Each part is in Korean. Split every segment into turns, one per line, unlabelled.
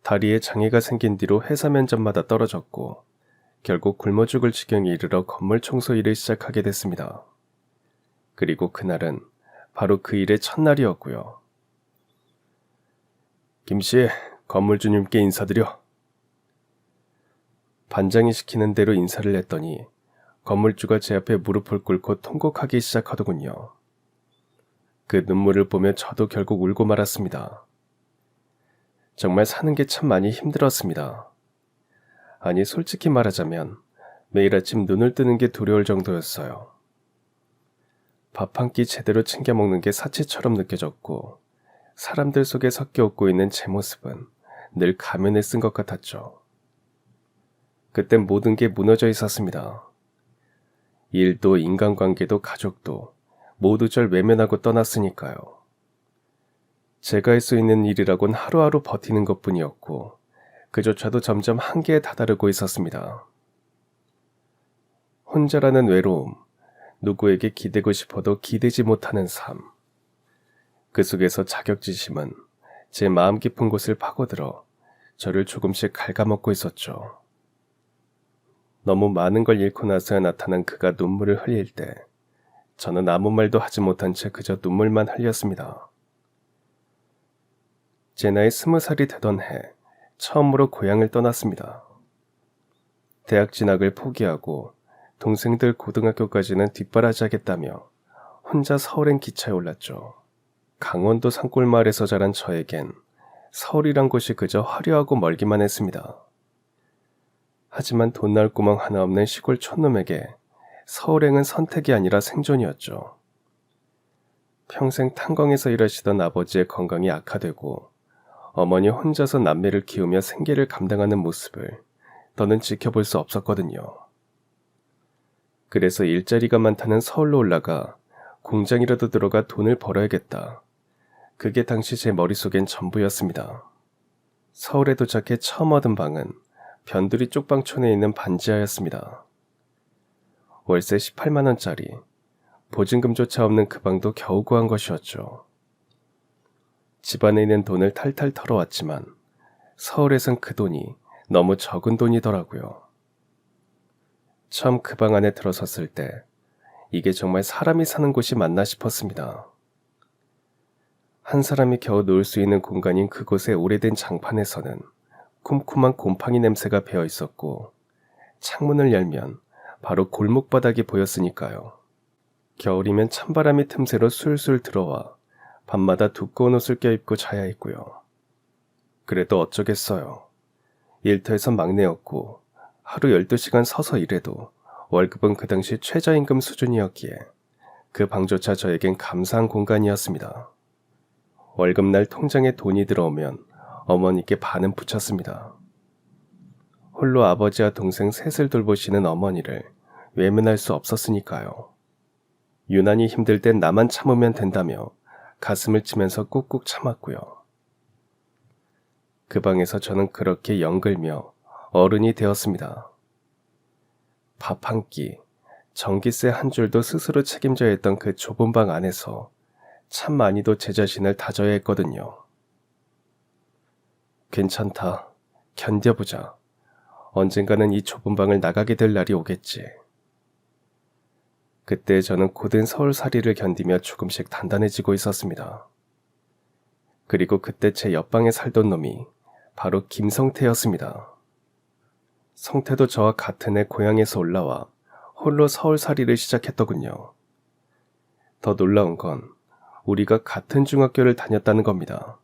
다리에 장애가 생긴 뒤로 회사 면접마다 떨어졌고 결국 굶어 죽을 지경에 이르러 건물 청소 일을 시작하게 됐습니다. 그리고 그날은 바로 그 일의 첫날이었고요. 김씨, 건물주님께 인사드려. 반장이 시키는 대로 인사를 했더니 건물주가 제 앞에 무릎을 꿇고 통곡하기 시작하더군요. 그 눈물을 보며 저도 결국 울고 말았습니다. 정말 사는 게 참 많이 힘들었습니다. 아니, 솔직히 말하자면 매일 아침 눈을 뜨는 게 두려울 정도였어요. 밥 한 끼 제대로 챙겨 먹는 게 사치처럼 느껴졌고 사람들 속에 섞여 웃고 있는 제 모습은 늘 가면을 쓴 것 같았죠. 그땐 모든 게 무너져 있었습니다. 일도 인간관계도 가족도 모두 절 외면하고 떠났으니까요. 제가 할 수 있는 일이라곤 하루하루 버티는 것뿐이었고 그조차도 점점 한계에 다다르고 있었습니다. 혼자라는 외로움, 누구에게 기대고 싶어도 기대지 못하는 삶. 그 속에서 자격지심은 제 마음 깊은 곳을 파고들어 저를 조금씩 갉아먹고 있었죠. 너무 많은 걸 잃고 나서야 나타난 그가 눈물을 흘릴 때 저는 아무 말도 하지 못한 채 그저 눈물만 흘렸습니다. 제 나이 20살이 되던 해 처음으로 고향을 떠났습니다. 대학 진학을 포기하고 동생들 고등학교까지는 뒷바라지하겠다며 혼자 서울행 기차에 올랐죠. 강원도 산골마을에서 자란 저에겐 서울이란 곳이 그저 화려하고 멀기만 했습니다. 하지만 돈 나올 구멍 하나 없는 시골 촌놈에게 서울행은 선택이 아니라 생존이었죠. 평생 탄광에서 일하시던 아버지의 건강이 악화되고 어머니 혼자서 남매를 키우며 생계를 감당하는 모습을 더는 지켜볼 수 없었거든요. 그래서 일자리가 많다는 서울로 올라가 공장이라도 들어가 돈을 벌어야겠다. 그게 당시 제 머릿속엔 전부였습니다. 서울에 도착해 처음 얻은 방은 변두리 쪽방촌에 있는 반지하였습니다. 월세 18만원짜리, 보증금조차 없는 그 방도 겨우 구한 것이었죠. 집안에 있는 돈을 탈탈 털어왔지만 서울에선 그 돈이 너무 적은 돈이더라고요. 처음 그 방 안에 들어섰을 때 이게 정말 사람이 사는 곳이 맞나 싶었습니다. 한 사람이 겨우 놓을 수 있는 공간인 그곳의 오래된 장판에서는 쿰쿰한 곰팡이 냄새가 배어 있었고 창문을 열면 바로 골목바닥이 보였으니까요. 겨울이면 찬바람이 틈새로 술술 들어와 밤마다 두꺼운 옷을 껴입고 자야 했고요. 그래도 어쩌겠어요. 일터에서 막내였고 하루 12시간 서서 일해도 월급은 그 당시 최저임금 수준이었기에 그 방조차 저에겐 감사한 공간이었습니다. 월급날 통장에 돈이 들어오면 어머니께 반은 붙였습니다. 홀로 아버지와 동생 셋을 돌보시는 어머니를 외면할 수 없었으니까요. 유난히 힘들 땐 나만 참으면 된다며 가슴을 치면서 꾹꾹 참았고요. 그 방에서 저는 그렇게 연글며 어른이 되었습니다. 밥 한 끼, 전기세 한 줄도 스스로 책임져야 했던 그 좁은 방 안에서 참 많이도 제 자신을 다져야 했거든요. 괜찮다. 견뎌보자. 언젠가는 이 좁은 방을 나가게 될 날이 오겠지. 그때 저는 고된 서울살이를 견디며 조금씩 단단해지고 있었습니다. 그리고 그때 제 옆방에 살던 놈이 바로 김성태였습니다. 성태도 저와 같은 해 고향에서 올라와 홀로 서울살이를 시작했더군요. 더 놀라운 건 우리가 같은 중학교를 다녔다는 겁니다.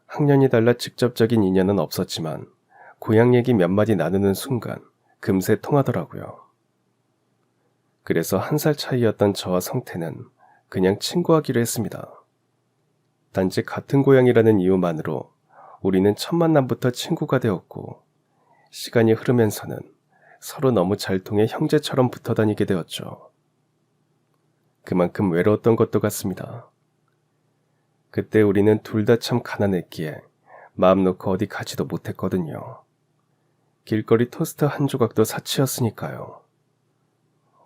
학년이 달라 직접적인 인연은 없었지만 고향 얘기 몇 마디 나누는 순간 금세 통하더라고요. 그래서 1살 차이였던 저와 성태는 그냥 친구하기로 했습니다. 단지 같은 고향이라는 이유만으로 우리는 첫 만남부터 친구가 되었고 시간이 흐르면서는 서로 너무 잘 통해 형제처럼 붙어 다니게 되었죠. 그만큼 외로웠던 것도 같습니다. 그때 우리는 둘 다 참 가난했기에 마음 놓고 어디 가지도 못했거든요. 길거리 토스트 한 조각도 사치였으니까요.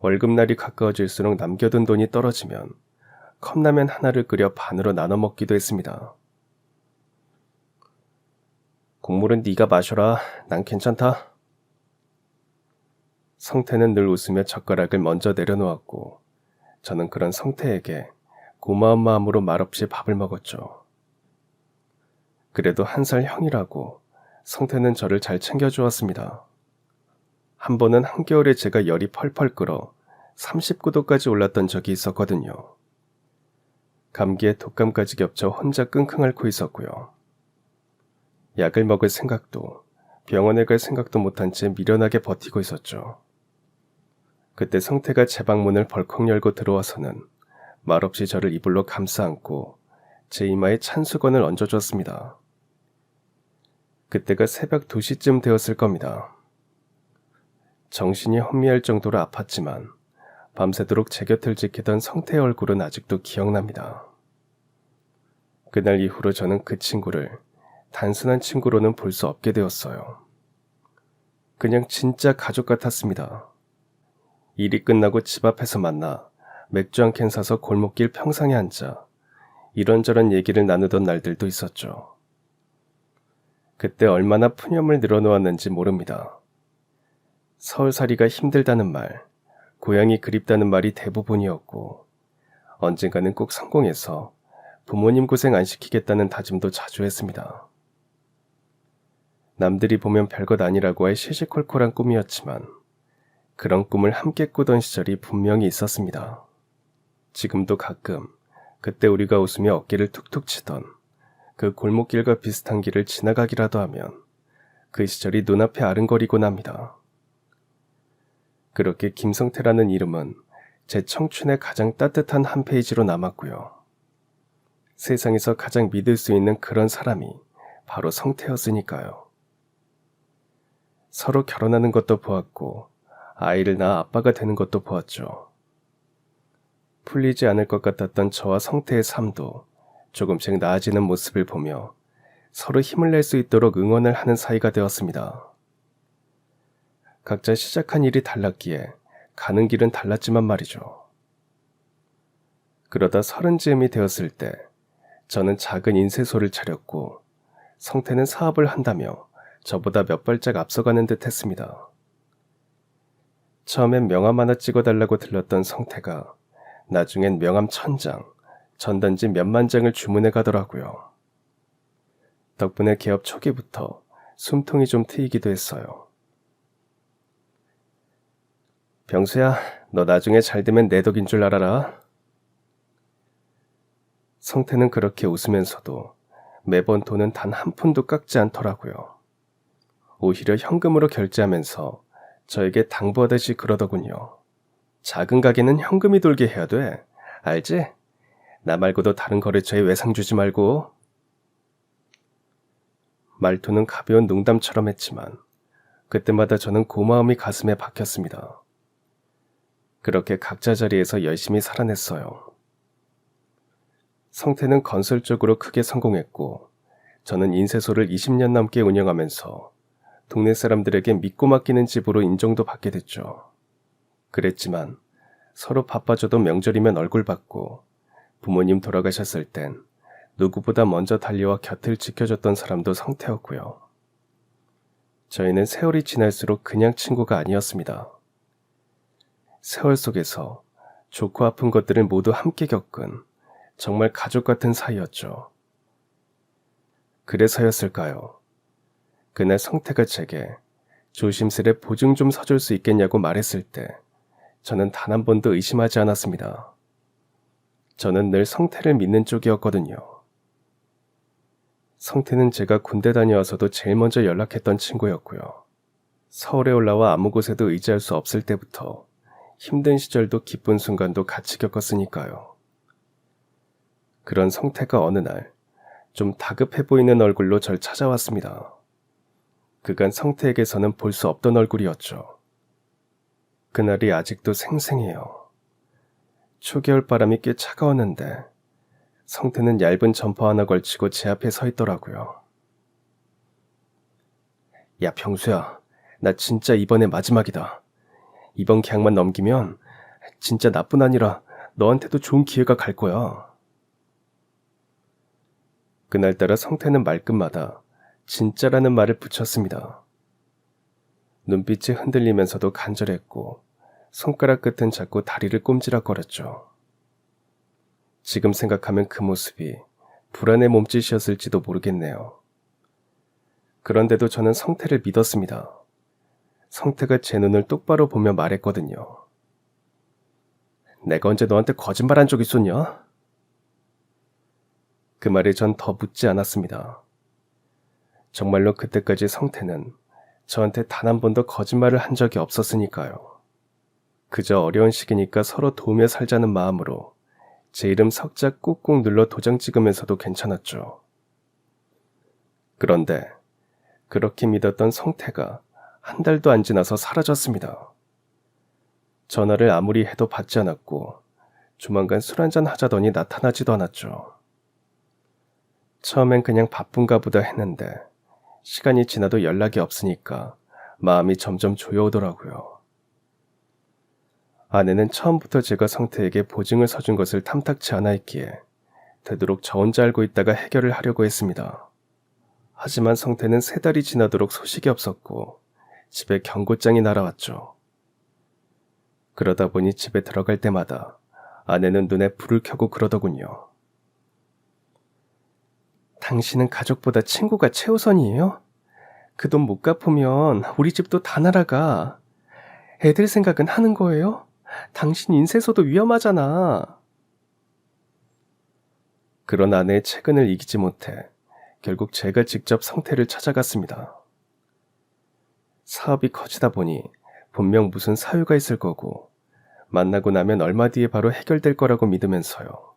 월급날이 가까워질수록 남겨둔 돈이 떨어지면 컵라면 하나를 끓여 반으로 나눠 먹기도 했습니다. 국물은 네가 마셔라. 난 괜찮다. 성태는 늘 웃으며 젓가락을 먼저 내려놓았고 저는 그런 성태에게 고마운 마음으로 말없이 밥을 먹었죠. 그래도 한 살 형이라고 성태는 저를 잘 챙겨주었습니다. 한 번은 한겨울에 제가 열이 펄펄 끓어 39도까지 올랐던 적이 있었거든요. 감기에 독감까지 겹쳐 혼자 끙끙 앓고 있었고요. 약을 먹을 생각도 병원에 갈 생각도 못한 채 미련하게 버티고 있었죠. 그때 성태가 제 방문을 벌컥 열고 들어와서는 말없이 저를 이불로 감싸 안고 제 이마에 찬 수건을 얹어줬습니다. 그때가 새벽 2시쯤 되었을 겁니다. 정신이 혼미할 정도로 아팠지만 밤새도록 제 곁을 지키던 성태의 얼굴은 아직도 기억납니다. 그날 이후로 저는 그 친구를 단순한 친구로는 볼 수 없게 되었어요. 그냥 진짜 가족 같았습니다. 일이 끝나고 집 앞에서 만나 맥주 한 캔 사서 골목길 평상에 앉아 이런저런 얘기를 나누던 날들도 있었죠. 그때 얼마나 푸념을 늘어놓았는지 모릅니다. 서울살이가 힘들다는 말, 고향이 그립다는 말이 대부분이었고 언젠가는 꼭 성공해서 부모님 고생 안 시키겠다는 다짐도 자주 했습니다. 남들이 보면 별것 아니라고 할 시시콜콜한 꿈이었지만 그런 꿈을 함께 꾸던 시절이 분명히 있었습니다. 지금도 가끔 그때 우리가 웃으며 어깨를 툭툭 치던 그 골목길과 비슷한 길을 지나가기라도 하면 그 시절이 눈앞에 아른거리곤 합니다. 그렇게 김성태라는 이름은 제 청춘의 가장 따뜻한 한 페이지로 남았고요. 세상에서 가장 믿을 수 있는 그런 사람이 바로 성태였으니까요. 서로 결혼하는 것도 보았고 아이를 낳아 아빠가 되는 것도 보았죠. 풀리지 않을 것 같았던 저와 성태의 삶도 조금씩 나아지는 모습을 보며 서로 힘을 낼 수 있도록 응원을 하는 사이가 되었습니다. 각자 시작한 일이 달랐기에 가는 길은 달랐지만 말이죠. 그러다 30쯤이 되었을 때 저는 작은 인쇄소를 차렸고 성태는 사업을 한다며 저보다 몇 발짝 앞서가는 듯 했습니다. 처음엔 명함 하나 찍어달라고 들렀던 성태가 나중엔 명함 1000장, 전단지 몇만 장을 주문해 가더라고요. 덕분에 개업 초기부터 숨통이 좀 트이기도 했어요. 병수야, 너 나중에 잘 되면 내 덕인 줄 알아라. 성태는 그렇게 웃으면서도 매번 돈은 단 한 푼도 깎지 않더라고요. 오히려 현금으로 결제하면서 저에게 당부하듯이 그러더군요. 작은 가게는 현금이 돌게 해야 돼. 알지? 나 말고도 다른 거래처에 외상 주지 말고. 말투는 가벼운 농담처럼 했지만 그때마다 저는 고마움이 가슴에 박혔습니다. 그렇게 각자 자리에서 열심히 살아냈어요. 성태는 건설 쪽으로 크게 성공했고 저는 인쇄소를 20년 넘게 운영하면서 동네 사람들에게 믿고 맡기는 집으로 인정도 받게 됐죠. 그랬지만 서로 바빠져도 명절이면 얼굴 받고 부모님 돌아가셨을 땐 누구보다 먼저 달려와 곁을 지켜줬던 사람도 성태였고요. 저희는 세월이 지날수록 그냥 친구가 아니었습니다. 세월 속에서 좋고 아픈 것들을 모두 함께 겪은 정말 가족 같은 사이였죠. 그래서였을까요? 그날 성태가 제게 조심스레 보증 좀 서줄 수 있겠냐고 말했을 때 저는 단 한 번도 의심하지 않았습니다. 저는 늘 성태를 믿는 쪽이었거든요. 성태는 제가 군대 다녀와서도 제일 먼저 연락했던 친구였고요. 서울에 올라와 아무 곳에도 의지할 수 없을 때부터 힘든 시절도 기쁜 순간도 같이 겪었으니까요. 그런 성태가 어느 날 좀 다급해 보이는 얼굴로 절 찾아왔습니다. 그간 성태에게서는 볼 수 없던 얼굴이었죠. 그날이 아직도 생생해요. 초겨울 바람이 꽤 차가웠는데 성태는 얇은 점퍼 하나 걸치고 제 앞에 서 있더라고요. 야 병수야, 나 진짜 이번에 마지막이다. 이번 계약만 넘기면 진짜 나뿐 아니라 너한테도 좋은 기회가 갈 거야. 그날따라 성태는 말끝마다 진짜라는 말을 붙였습니다. 눈빛이 흔들리면서도 간절했고 손가락 끝은 자꾸 다리를 꼼지락거렸죠. 지금 생각하면 그 모습이 불안의 몸짓이었을지도 모르겠네요. 그런데도 저는 성태를 믿었습니다. 성태가 제 눈을 똑바로 보며 말했거든요. 내가 언제 너한테 거짓말한 적 있었냐? 그 말에 전 더 묻지 않았습니다. 정말로 그때까지 성태는 저한테 단 한 번도 거짓말을 한 적이 없었으니까요. 그저 어려운 시기니까 서로 도우며 살자는 마음으로 제 이름 석자 꾹꾹 눌러 도장 찍으면서도 괜찮았죠. 그런데 그렇게 믿었던 성태가 한 달도 안 지나서 사라졌습니다. 전화를 아무리 해도 받지 않았고 조만간 술 한잔 하자더니 나타나지도 않았죠. 처음엔 그냥 바쁜가 보다 했는데 시간이 지나도 연락이 없으니까 마음이 점점 조여오더라고요. 아내는 처음부터 제가 성태에게 보증을 서준 것을 탐탁치 않아 했기에 되도록 저 혼자 알고 있다가 해결을 하려고 했습니다. 하지만 성태는 3달이 지나도록 소식이 없었고 집에 경고장이 날아왔죠. 그러다 보니 집에 들어갈 때마다 아내는 눈에 불을 켜고 그러더군요. 당신은 가족보다 친구가 최우선이에요? 그 돈 못 갚으면 우리 집도 다 날아가. 애들 생각은 하는 거예요? 당신 인쇄소도 위험하잖아. 그런 아내의 채근을 이기지 못해 결국 제가 직접 성태를 찾아갔습니다. 사업이 커지다 보니 분명 무슨 사유가 있을 거고 만나고 나면 얼마 뒤에 바로 해결될 거라고 믿으면서요.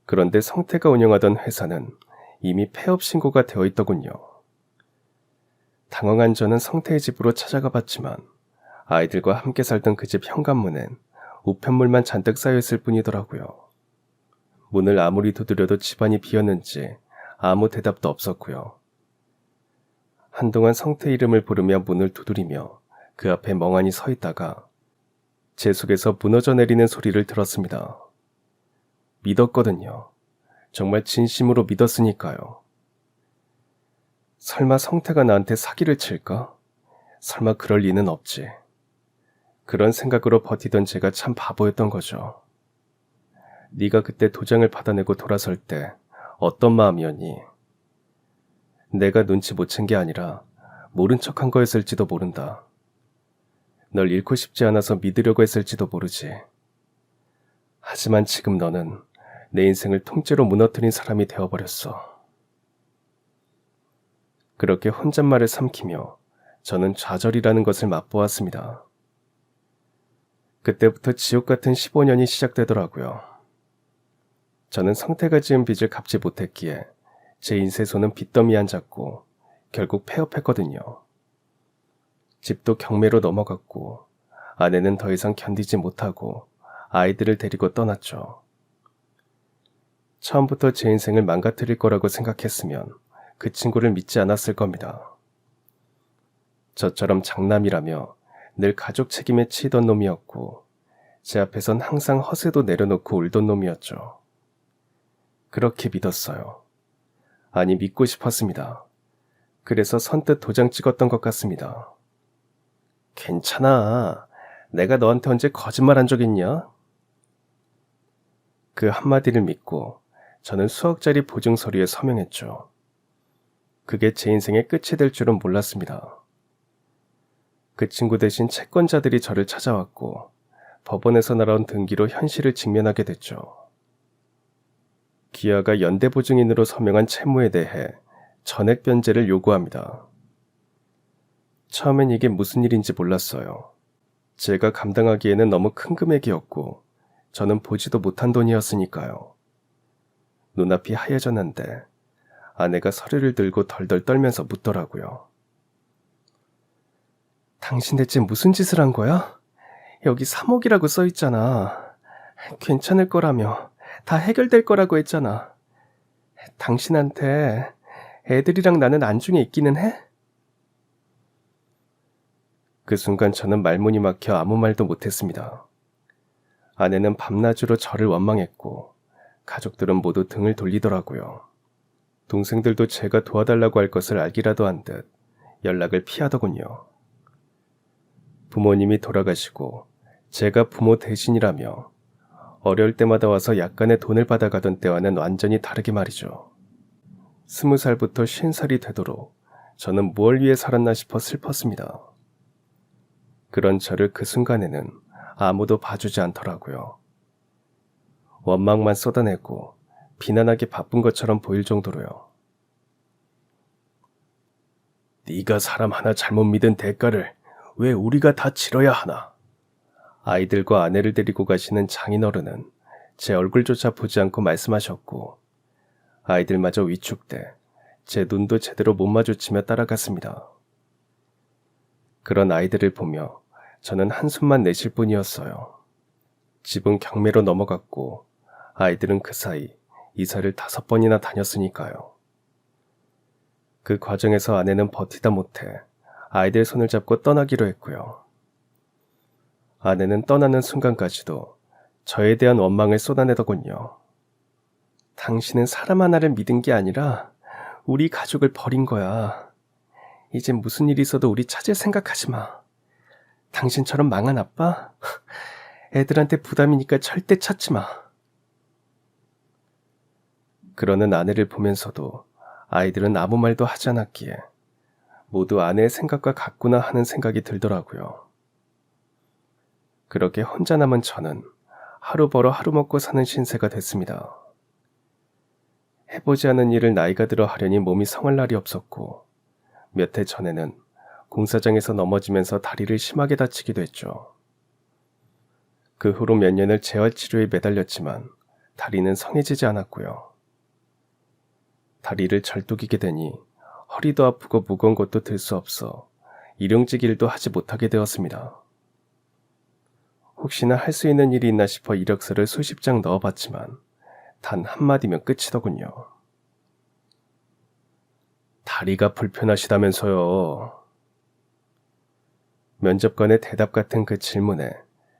그런데 성태가 운영하던 회사는 이미 폐업 신고가 되어 있더군요. 당황한 저는 성태의 집으로 찾아가 봤지만 아이들과 함께 살던 그 집 현관문엔 우편물만 잔뜩 쌓여있을 뿐이더라고요. 문을 아무리 두드려도 집안이 비었는지 아무 대답도 없었고요. 한동안 성태 이름을 부르며 문을 두드리며 그 앞에 멍하니 서 있다가 제 속에서 무너져 내리는 소리를 들었습니다. 믿었거든요. 정말 진심으로 믿었으니까요. 설마 성태가 나한테 사기를 칠까? 설마 그럴 리는 없지. 그런 생각으로 버티던 제가 참 바보였던 거죠. 네가 그때 도장을 받아내고 돌아설 때 어떤 마음이었니? 내가 눈치 못 챈 게 아니라 모른 척한 거였을지도 모른다. 널 잃고 싶지 않아서 믿으려고 했을지도 모르지. 하지만 지금 너는 내 인생을 통째로 무너뜨린 사람이 되어버렸어. 그렇게 혼잣말을 삼키며 저는 좌절이라는 것을 맛보았습니다. 그때부터 지옥 같은 15년이 시작되더라고요. 저는 성태가 지은 빚을 갚지 못했기에 제 인쇄소는 빚더미에 앉았고 결국 폐업했거든요. 집도 경매로 넘어갔고 아내는 더 이상 견디지 못하고 아이들을 데리고 떠났죠. 처음부터 제 인생을 망가뜨릴 거라고 생각했으면 그 친구를 믿지 않았을 겁니다. 저처럼 장남이라며 늘 가족 책임에 치이던 놈이었고 제 앞에선 항상 허세도 내려놓고 울던 놈이었죠. 그렇게 믿었어요. 아니 믿고 싶었습니다. 그래서 선뜻 도장 찍었던 것 같습니다. 괜찮아. 내가 너한테 언제 거짓말한 적 있냐? 그 한마디를 믿고 저는 수억짜리 보증 서류에 서명했죠. 그게 제 인생의 끝이 될 줄은 몰랐습니다. 그 친구 대신 채권자들이 저를 찾아왔고 법원에서 날아온 등기로 현실을 직면하게 됐죠. 기아가 연대보증인으로 서명한 채무에 대해 전액 변제를 요구합니다. 처음엔 이게 무슨 일인지 몰랐어요. 제가 감당하기에는 너무 큰 금액이었고 저는 보지도 못한 돈이었으니까요. 눈앞이 하얘졌는데 아내가 서류를 들고 덜덜 떨면서 묻더라고요. 당신 대체 무슨 짓을 한 거야? 여기 3억이라고 써있잖아. 괜찮을 거라며 다 해결될 거라고 했잖아. 당신한테 애들이랑 나는 안중에 있기는 해? 그 순간 저는 말문이 막혀 아무 말도 못했습니다. 아내는 밤낮으로 저를 원망했고 가족들은 모두 등을 돌리더라고요. 동생들도 제가 도와달라고 할 것을 알기라도 한 듯 연락을 피하더군요. 부모님이 돌아가시고 제가 부모 대신이라며 어려울 때마다 와서 약간의 돈을 받아가던 때와는 완전히 다르게 말이죠. 20살부터 50살이 되도록 저는 뭘 위해 살았나 싶어 슬펐습니다. 그런 저를 그 순간에는 아무도 봐주지 않더라고요. 원망만 쏟아내고 비난하기 바쁜 것처럼 보일 정도로요. 네가 사람 하나 잘못 믿은 대가를 왜 우리가 다 치러야 하나? 아이들과 아내를 데리고 가시는 장인어른은 제 얼굴조차 보지 않고 말씀하셨고 아이들마저 위축돼 제 눈도 제대로 못 마주치며 따라갔습니다. 그런 아이들을 보며 저는 한숨만 내쉴 뿐이었어요. 집은 경매로 넘어갔고 아이들은 그 사이 이사를 5번이나 다녔으니까요. 그 과정에서 아내는 버티다 못해 아이들 손을 잡고 떠나기로 했고요. 아내는 떠나는 순간까지도 저에 대한 원망을 쏟아내더군요. 당신은 사람 하나를 믿은 게 아니라 우리 가족을 버린 거야. 이제 무슨 일이 있어도 우리 찾을 생각하지 마. 당신처럼 망한 아빠? 애들한테 부담이니까 절대 찾지 마. 그러는 아내를 보면서도 아이들은 아무 말도 하지 않았기에 모두 아내의 생각과 같구나 하는 생각이 들더라고요. 그렇게 혼자 남은 저는 하루 벌어 하루 먹고 사는 신세가 됐습니다. 해보지 않은 일을 나이가 들어 하려니 몸이 성할 날이 없었고 몇 해 전에는 공사장에서 넘어지면서 다리를 심하게 다치기도 했죠. 그 후로 몇 년을 재활치료에 매달렸지만 다리는 성해지지 않았고요. 다리를 절뚝이게 되니 허리도 아프고 무거운 것도 들 수 없어 일용직 일도 하지 못하게 되었습니다. 혹시나 할 수 있는 일이 있나 싶어 이력서를 수십 장 넣어봤지만 단 한마디면 끝이더군요. 다리가 불편하시다면서요. 면접관의 대답 같은 그 질문에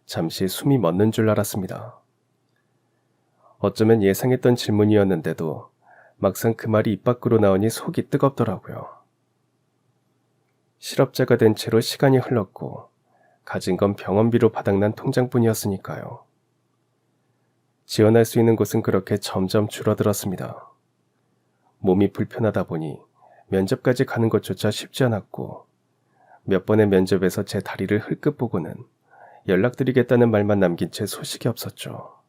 잠시 숨이 멎는 줄 알았습니다. 어쩌면 예상했던 질문이었는데도 막상 그 말이 입 밖으로 나오니 속이 뜨겁더라고요. 실업자가 된 채로 시간이 흘렀고 가진 건 병원비로 바닥난 통장뿐이었으니까요. 지원할 수 있는 곳은 그렇게 점점 줄어들었습니다. 몸이 불편하다 보니 면접까지 가는 것조차 쉽지 않았고 몇 번의 면접에서 제 다리를 흘끗 보고는 연락드리겠다는 말만 남긴 채 소식이 없었죠.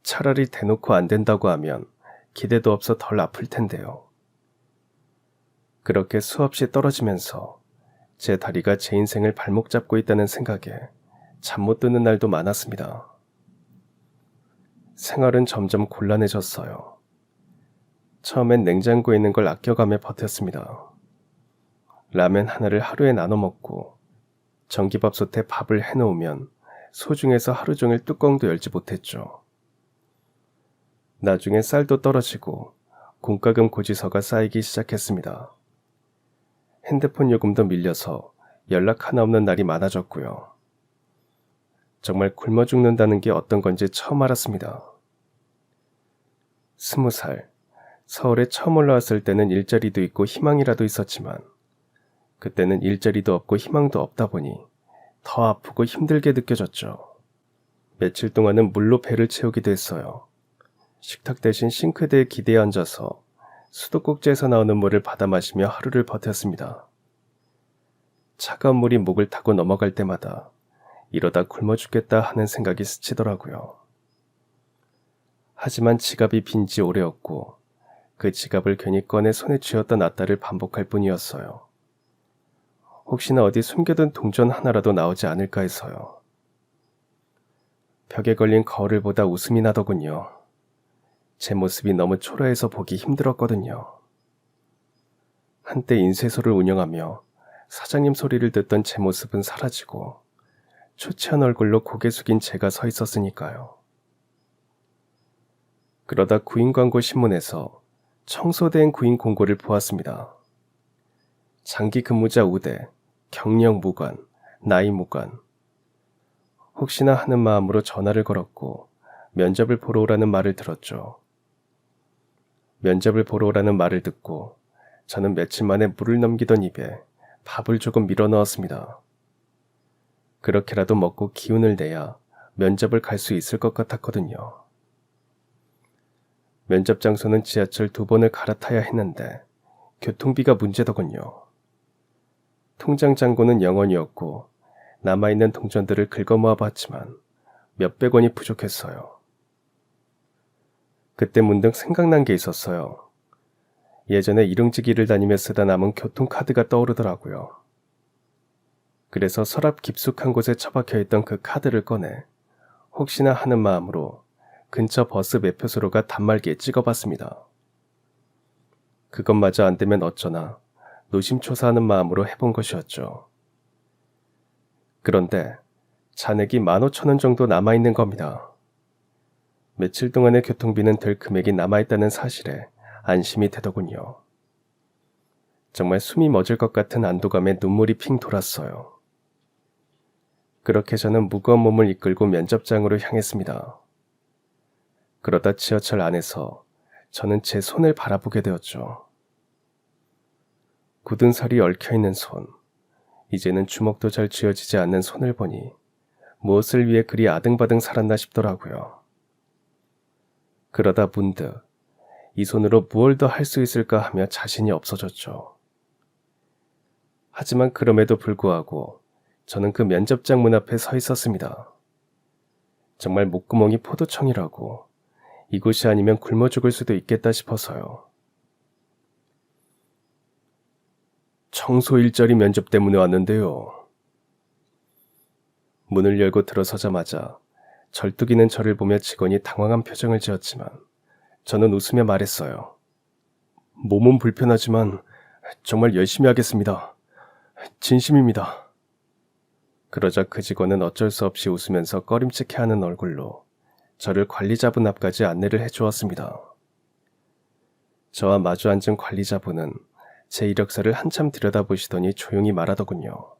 차라리 대놓고 안 된다고 하면 기대도 없어 덜 아플 텐데요. 그렇게 수없이 떨어지면서 제 다리가 제 인생을 발목 잡고 있다는 생각에 잠 못 드는 날도 많았습니다. 생활은 점점 곤란해졌어요. 처음엔 냉장고에 있는 걸 아껴가며 버텼습니다. 라면 하나를 하루에 나눠 먹고 전기밥솥에 밥을 해놓으면 소중해서 하루 종일 뚜껑도 열지 못했죠. 나중에 쌀도 떨어지고 공과금 고지서가 쌓이기 시작했습니다. 핸드폰 요금도 밀려서 연락 하나 없는 날이 많아졌고요. 정말 굶어 죽는다는 게 어떤 건지 처음 알았습니다. 20살, 서울에 처음 올라왔을 때는 일자리도 있고 희망이라도 있었지만 그때는 일자리도 없고 희망도 없다 보니 더 아프고 힘들게 느껴졌죠. 며칠 동안은 물로 배를 채우기도 했어요. 식탁 대신 싱크대에 기대어 앉아서 수도꼭지에서 나오는 물을 받아 마시며 하루를 버텼습니다. 차가운 물이 목을 타고 넘어갈 때마다 이러다 굶어 죽겠다 하는 생각이 스치더라고요. 하지만 지갑이 빈 지 오래였고 그 지갑을 괜히 꺼내 손에 쥐었던 아따를 반복할 뿐이었어요. 혹시나 어디 숨겨둔 동전 하나라도 나오지 않을까 해서요. 벽에 걸린 거울을 보다 웃음이 나더군요. 제 모습이 너무 초라해서 보기 힘들었거든요. 한때 인쇄소를 운영하며 사장님 소리를 듣던 제 모습은 사라지고 초췌한 얼굴로 고개 숙인 제가 서 있었으니까요. 그러다 구인 광고 신문에서 청소대행 구인 공고를 보았습니다. 장기 근무자 우대, 경력 무관, 나이 무관. 혹시나 하는 마음으로 전화를 걸었고 면접을 보러 오라는 말을 들었죠. 면접을 보러 오라는 말을 듣고 저는 며칠 만에 물을 넘기던 입에 밥을 조금 밀어 넣었습니다. 그렇게라도 먹고 기운을 내야 면접을 갈 수 있을 것 같았거든요. 면접 장소는 지하철 2번을 갈아타야 했는데 교통비가 문제더군요. 통장 잔고는 0원이었고 남아있는 동전들을 긁어모아 봤지만 몇백 원이 부족했어요. 그때 문득 생각난 게 있었어요. 예전에 일용직일을 다니며 쓰다 남은 교통카드가 떠오르더라고요. 그래서 서랍 깊숙한 곳에 처박혀 있던 그 카드를 꺼내 혹시나 하는 마음으로 근처 버스 매표소로가 단말기에 찍어봤습니다. 그것마저 안 되면 어쩌나 노심초사하는 마음으로 해본 것이었죠. 그런데 잔액이 15,000원 정도 남아있는 겁니다. 며칠 동안의 교통비는 될 금액이 남아있다는 사실에 안심이 되더군요. 정말 숨이 멎을 것 같은 안도감에 눈물이 핑 돌았어요. 그렇게 저는 무거운 몸을 이끌고 면접장으로 향했습니다. 그러다 지하철 안에서 저는 제 손을 바라보게 되었죠. 굳은 살이 얽혀있는 손, 이제는 주먹도 잘 쥐어지지 않는 손을 보니 무엇을 위해 그리 아등바등 살았나 싶더라고요. 그러다 문득 이 손으로 무얼 더 할 수 있을까 하며 자신이 없어졌죠. 하지만 그럼에도 불구하고 저는 그 면접장 문 앞에 서 있었습니다. 정말 목구멍이 포도청이라고 이곳이 아니면 굶어 죽을 수도 있겠다 싶어서요. 청소 일자리 면접 때문에 왔는데요. 문을 열고 들어서자마자 절뚝이는 저를 보며 직원이 당황한 표정을 지었지만 저는 웃으며 말했어요. 몸은 불편하지만 정말 열심히 하겠습니다. 진심입니다. 그러자 그 직원은 어쩔 수 없이 웃으면서 꺼림칙해하는 얼굴로 저를 관리자분 앞까지 안내를 해주었습니다. 저와 마주 앉은 관리자분은 제 이력서를 한참 들여다보시더니 조용히 말하더군요.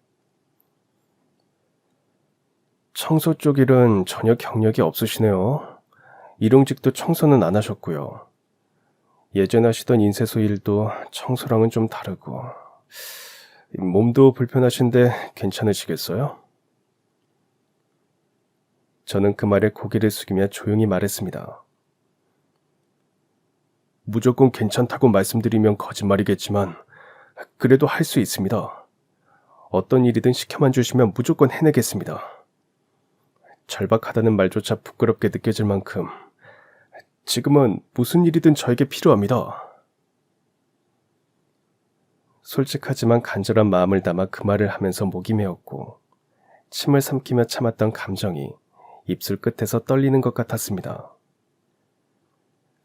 청소 쪽 일은 전혀 경력이 없으시네요. 일용직도 청소는 안 하셨고요. 예전에 하시던 인쇄소 일도 청소랑은 좀 다르고 몸도 불편하신데 괜찮으시겠어요? 저는 그 말에 고개를 숙이며 조용히 말했습니다. 무조건 괜찮다고 말씀드리면 거짓말이겠지만 그래도 할 수 있습니다. 어떤 일이든 시켜만 주시면 무조건 해내겠습니다. 절박하다는 말조차 부끄럽게 느껴질 만큼 지금은 무슨 일이든 저에게 필요합니다. 솔직하지만 간절한 마음을 담아 그 말을 하면서 목이 메었고 침을 삼키며 참았던 감정이 입술 끝에서 떨리는 것 같았습니다.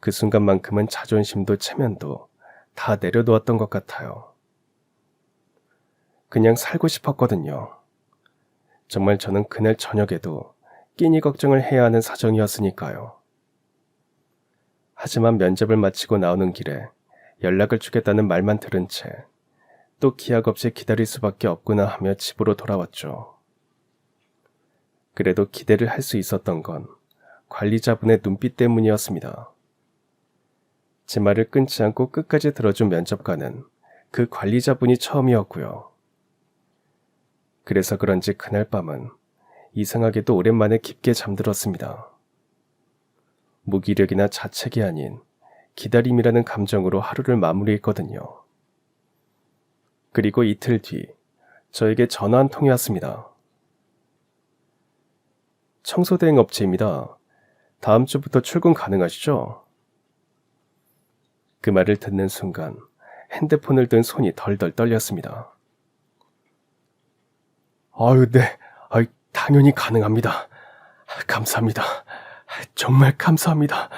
그 순간만큼은 자존심도 체면도 다 내려놓았던 것 같아요. 그냥 살고 싶었거든요. 정말 저는 그날 저녁에도 끼니 걱정을 해야 하는 사정이었으니까요. 하지만 면접을 마치고 나오는 길에 연락을 주겠다는 말만 들은 채 또 기약 없이 기다릴 수밖에 없구나 하며 집으로 돌아왔죠. 그래도 기대를 할 수 있었던 건 관리자분의 눈빛 때문이었습니다. 제 말을 끊지 않고 끝까지 들어준 면접관은 그 관리자분이 처음이었고요. 그래서 그런지 그날 밤은 이상하게도 오랜만에 깊게 잠들었습니다. 무기력이나 자책이 아닌 기다림이라는 감정으로 하루를 마무리했거든요. 그리고 이틀 뒤 저에게 전화 한 통이 왔습니다. 청소대행 업체입니다. 다음 주부터 출근 가능하시죠? 그 말을 듣는 순간 핸드폰을 든 손이 덜덜 떨렸습니다. 네. 당연히 가능합니다. 감사합니다. 정말 감사합니다.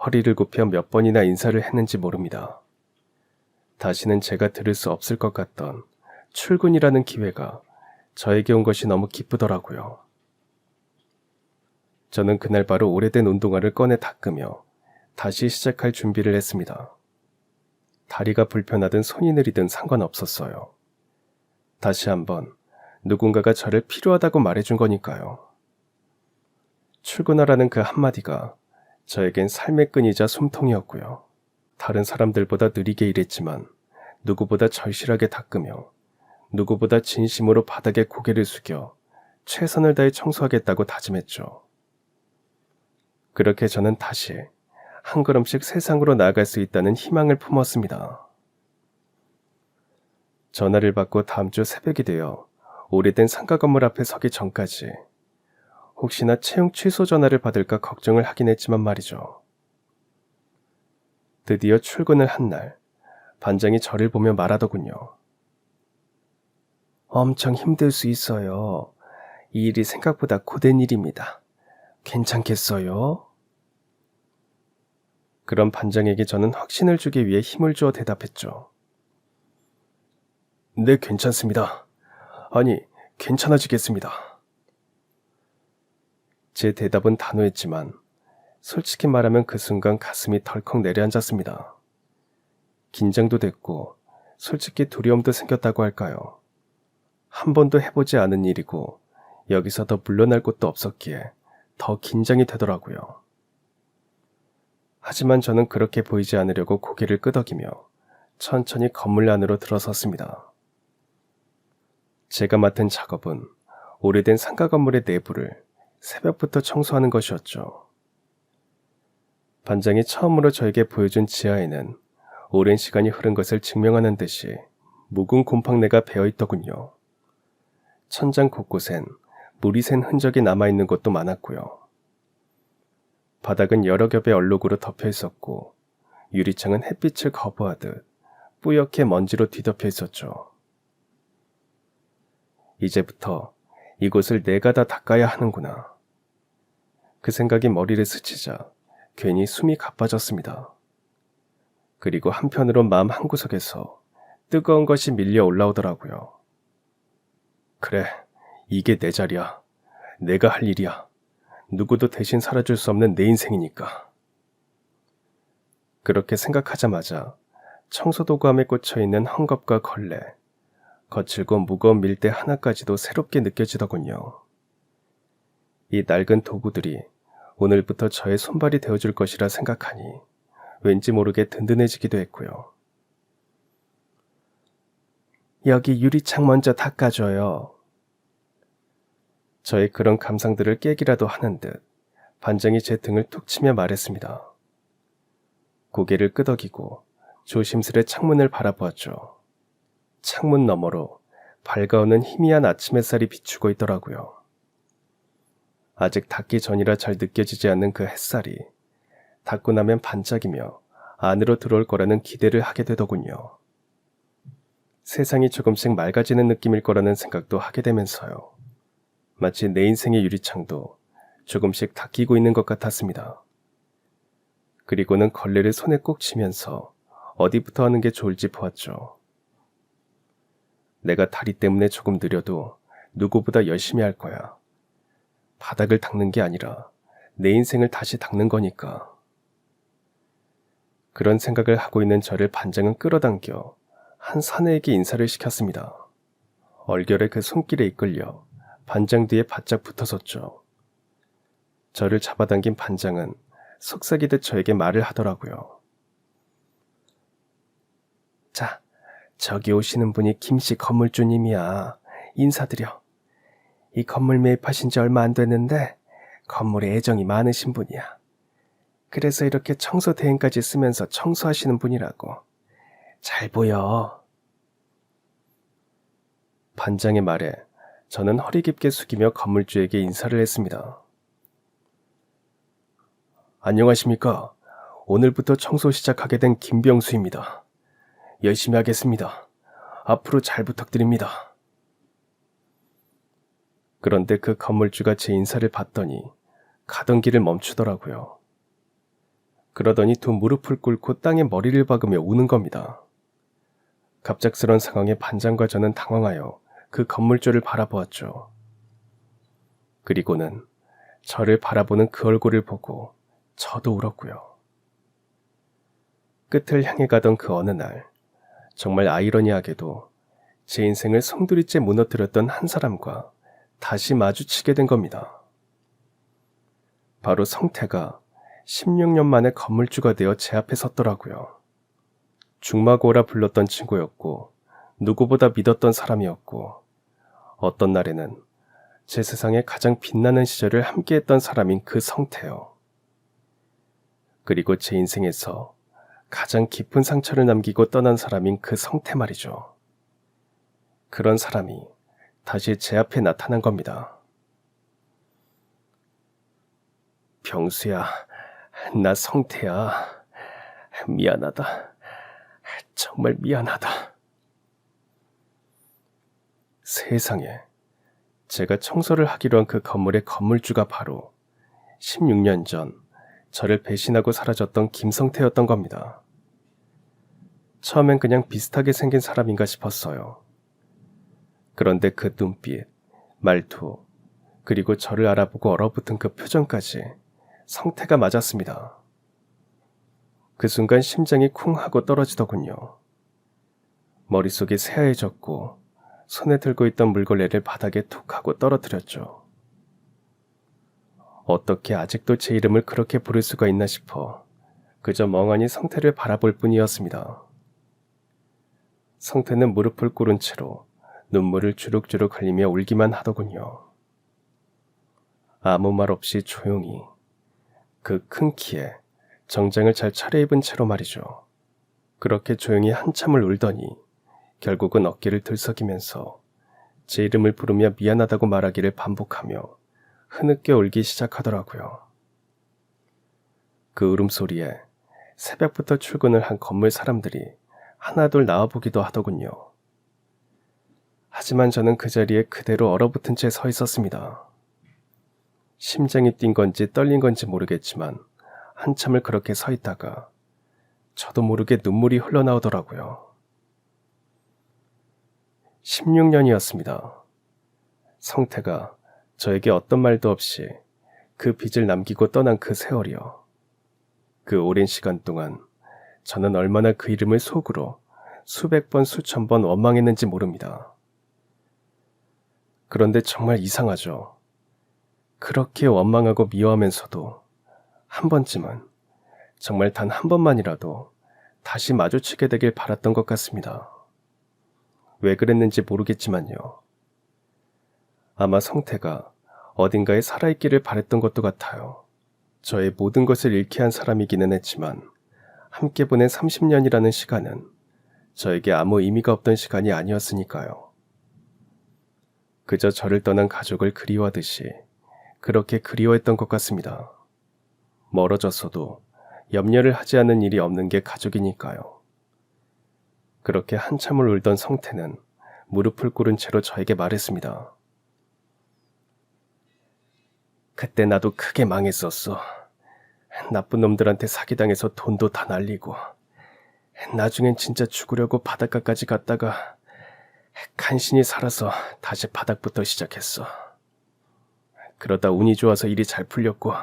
허리를 굽혀 몇 번이나 인사를 했는지 모릅니다. 다시는 제가 들을 수 없을 것 같던 출근이라는 기회가 저에게 온 것이 너무 기쁘더라고요. 저는 그날 바로 오래된 운동화를 꺼내 닦으며 다시 시작할 준비를 했습니다. 다리가 불편하든 손이 느리든 상관없었어요. 다시 한번 누군가가 저를 필요하다고 말해준 거니까요. 출근하라는 그 한마디가 저에겐 삶의 끈이자 숨통이었고요. 다른 사람들보다 느리게 일했지만 누구보다 절실하게 닦으며 누구보다 진심으로 바닥에 고개를 숙여 최선을 다해 청소하겠다고 다짐했죠. 그렇게 저는 다시 한 걸음씩 세상으로 나아갈 수 있다는 희망을 품었습니다. 전화를 받고 다음 주 새벽이 되어 오래된 상가 건물 앞에 서기 전까지 혹시나 채용 취소 전화를 받을까 걱정을 하긴 했지만 말이죠. 드디어 출근을 한 날, 반장이 저를 보며 말하더군요. 엄청 힘들 수 있어요. 이 일이 생각보다 고된 일입니다. 괜찮겠어요? 그런 반장에게 저는 확신을 주기 위해 힘을 주어 대답했죠. 네, 괜찮습니다. 아니, 괜찮아지겠습니다. 제 대답은 단호했지만 솔직히 말하면 그 순간 가슴이 덜컥 내려앉았습니다. 긴장도 됐고 솔직히 두려움도 생겼다고 할까요. 한 번도 해보지 않은 일이고 여기서 더 물러날 곳도 없었기에 더 긴장이 되더라고요. 하지만 저는 그렇게 보이지 않으려고 고개를 끄덕이며 천천히 건물 안으로 들어섰습니다. 제가 맡은 작업은 오래된 상가 건물의 내부를 새벽부터 청소하는 것이었죠. 반장이 처음으로 저에게 보여준 지하에는 오랜 시간이 흐른 것을 증명하는 듯이 묵은 곰팡내가 배어있더군요. 천장 곳곳엔 물이 샌 흔적이 남아있는 곳도 많았고요. 바닥은 여러 겹의 얼룩으로 덮여 있었고 유리창은 햇빛을 거부하듯 뿌옇게 먼지로 뒤덮여 있었죠. 이제부터 이곳을 내가 다 닦아야 하는구나. 그 생각이 머리를 스치자 괜히 숨이 가빠졌습니다. 그리고 한편으론 마음 한구석에서 뜨거운 것이 밀려 올라오더라고요. 그래, 이게 내 자리야. 내가 할 일이야. 누구도 대신 살아줄 수 없는 내 인생이니까. 그렇게 생각하자마자 청소도구함에 꽂혀있는 헝겊과 걸레, 거칠고 무거운 밀대 하나까지도 새롭게 느껴지더군요. 이 낡은 도구들이 오늘부터 저의 손발이 되어줄 것이라 생각하니 왠지 모르게 든든해지기도 했고요. 여기 유리창 먼저 닦아줘요. 저의 그런 감상들을 깨기라도 하는 듯 반장이 제 등을 툭 치며 말했습니다. 고개를 끄덕이고 조심스레 창문을 바라보았죠. 창문 너머로 밝아오는 희미한 아침 햇살이 비추고 있더라고요. 아직 닿기 전이라 잘 느껴지지 않는 그 햇살이 닿고 나면 반짝이며 안으로 들어올 거라는 기대를 하게 되더군요. 세상이 조금씩 맑아지는 느낌일 거라는 생각도 하게 되면서요. 마치 내 인생의 유리창도 조금씩 닦이고 있는 것 같았습니다. 그리고는 걸레를 손에 꼭 쥐면서 어디부터 하는 게 좋을지 보았죠. 내가 다리 때문에 조금 느려도 누구보다 열심히 할 거야. 바닥을 닦는 게 아니라 내 인생을 다시 닦는 거니까. 그런 생각을 하고 있는 저를 반장은 끌어당겨 한 사내에게 인사를 시켰습니다. 얼결에 그 손길에 이끌려 반장 뒤에 바짝 붙어섰죠. 저를 잡아당긴 반장은 속삭이듯 저에게 말을 하더라고요. 자, 저기 오시는 분이 김씨 건물주님이야. 인사드려. 이 건물 매입하신 지 얼마 안 됐는데 건물에 애정이 많으신 분이야. 그래서 이렇게 청소 대행까지 쓰면서 청소하시는 분이라고. 잘 보여. 반장의 말에 저는 허리 깊게 숙이며 건물주에게 인사를 했습니다. 안녕하십니까. 오늘부터 청소 시작하게 된 김병수입니다. 열심히 하겠습니다. 앞으로 잘 부탁드립니다. 그런데 그 건물주가 제 인사를 받더니 가던 길을 멈추더라고요. 그러더니 두 무릎을 꿇고 땅에 머리를 박으며 우는 겁니다. 갑작스런 상황에 반장과 저는 당황하여 그 건물주를 바라보았죠. 그리고는 저를 바라보는 그 얼굴을 보고 저도 울었고요. 끝을 향해 가던 그 어느 날, 정말 아이러니하게도 제 인생을 송두리째 무너뜨렸던 한 사람과 다시 마주치게 된 겁니다. 바로 성태가 16년 만에 건물주가 되어 제 앞에 섰더라고요. 중마고라 불렀던 친구였고 누구보다 믿었던 사람이었고 어떤 날에는 제 세상에 가장 빛나는 시절을 함께했던 사람인 그 성태요. 그리고 제 인생에서 가장 깊은 상처를 남기고 떠난 사람인 그 성태 말이죠. 그런 사람이 다시 제 앞에 나타난 겁니다. 병수야, 나 성태야. 미안하다. 정말 미안하다. 세상에, 제가 청소를 하기로 한 그 건물의 건물주가 바로 16년 전 저를 배신하고 사라졌던 김성태였던 겁니다. 처음엔 그냥 비슷하게 생긴 사람인가 싶었어요. 그런데 그 눈빛, 말투, 그리고 저를 알아보고 얼어붙은 그 표정까지 성태가 맞았습니다. 그 순간 심장이 쿵 하고 떨어지더군요. 머릿속이 새하얘졌고 손에 들고 있던 물걸레를 바닥에 툭 하고 떨어뜨렸죠. 어떻게 아직도 제 이름을 그렇게 부를 수가 있나 싶어 그저 멍하니 성태를 바라볼 뿐이었습니다. 성태는 무릎을 꿇은 채로 눈물을 주룩주룩 흘리며 울기만 하더군요. 아무 말 없이 조용히 그 큰 키에 정장을 잘 차려입은 채로 말이죠. 그렇게 조용히 한참을 울더니 결국은 어깨를 들썩이면서 제 이름을 부르며 미안하다고 말하기를 반복하며 흐느껴 울기 시작하더라고요. 그 울음소리에 새벽부터 출근을 한 건물 사람들이 하나둘 나와보기도 하더군요. 하지만 저는 그 자리에 그대로 얼어붙은 채 서 있었습니다. 심장이 뛴 건지 떨린 건지 모르겠지만 한참을 그렇게 서 있다가 저도 모르게 눈물이 흘러나오더라고요. 16년이었습니다. 성태가 저에게 어떤 말도 없이 그 빚을 남기고 떠난 그 세월이요. 그 오랜 시간 동안 저는 얼마나 그 이름을 속으로 수백 번 수천 번 원망했는지 모릅니다. 그런데 정말 이상하죠. 그렇게 원망하고 미워하면서도 한 번쯤은 정말 단 한 번만이라도 다시 마주치게 되길 바랐던 것 같습니다. 왜 그랬는지 모르겠지만요. 아마 성태가 어딘가에 살아있기를 바랬던 것도 같아요. 저의 모든 것을 잃게 한 사람이기는 했지만 함께 보낸 30년이라는 시간은 저에게 아무 의미가 없던 시간이 아니었으니까요. 그저 저를 떠난 가족을 그리워하듯이 그렇게 그리워했던 것 같습니다. 멀어졌어도 염려를 하지 않는 일이 없는 게 가족이니까요. 그렇게 한참을 울던 성태는 무릎을 꿇은 채로 저에게 말했습니다. 그때 나도 크게 망했었어. 나쁜 놈들한테 사기당해서 돈도 다 날리고 나중엔 진짜 죽으려고 바닷가까지 갔다가 간신히 살아서 다시 바닥부터 시작했어. 그러다 운이 좋아서 일이 잘 풀렸고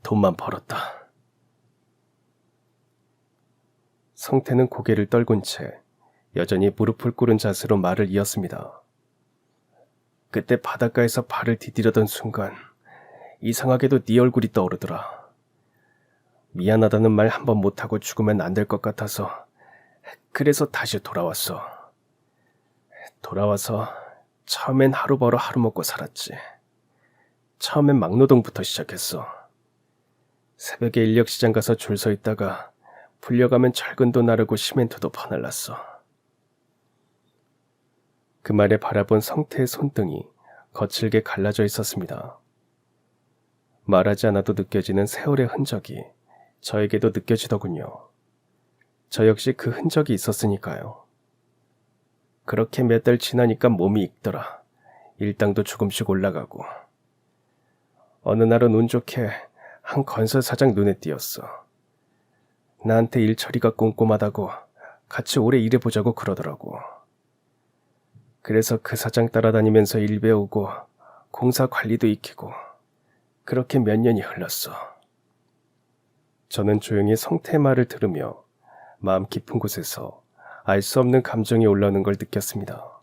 돈만 벌었다. 성태는 고개를 떨군 채 여전히 무릎을 꿇은 자세로 말을 이었습니다. 그때 바닷가에서 발을 디디려던 순간 이상하게도 네 얼굴이 떠오르더라. 미안하다는 말 한 번 못하고 죽으면 안 될 것 같아서 그래서 다시 돌아왔어. 돌아와서 처음엔 하루 벌어 하루 먹고 살았지. 처음엔 막노동부터 시작했어. 새벽에 인력시장 가서 줄 서 있다가 불려가면 철근도 나르고 시멘트도 퍼날랐어. 그 말에 바라본 성태의 손등이 거칠게 갈라져 있었습니다. 말하지 않아도 느껴지는 세월의 흔적이 저에게도 느껴지더군요. 저 역시 그 흔적이 있었으니까요. 그렇게 몇 달 지나니까 몸이 익더라. 일당도 조금씩 올라가고. 어느 날은 운 좋게 한 건설 사장 눈에 띄었어. 나한테 일 처리가 꼼꼼하다고 같이 오래 일해보자고 그러더라고. 그래서 그 사장 따라다니면서 일 배우고 공사 관리도 익히고 그렇게 몇 년이 흘렀어. 저는 조용히 성태의 말을 들으며 마음 깊은 곳에서 알 수 없는 감정이 올라오는 걸 느꼈습니다.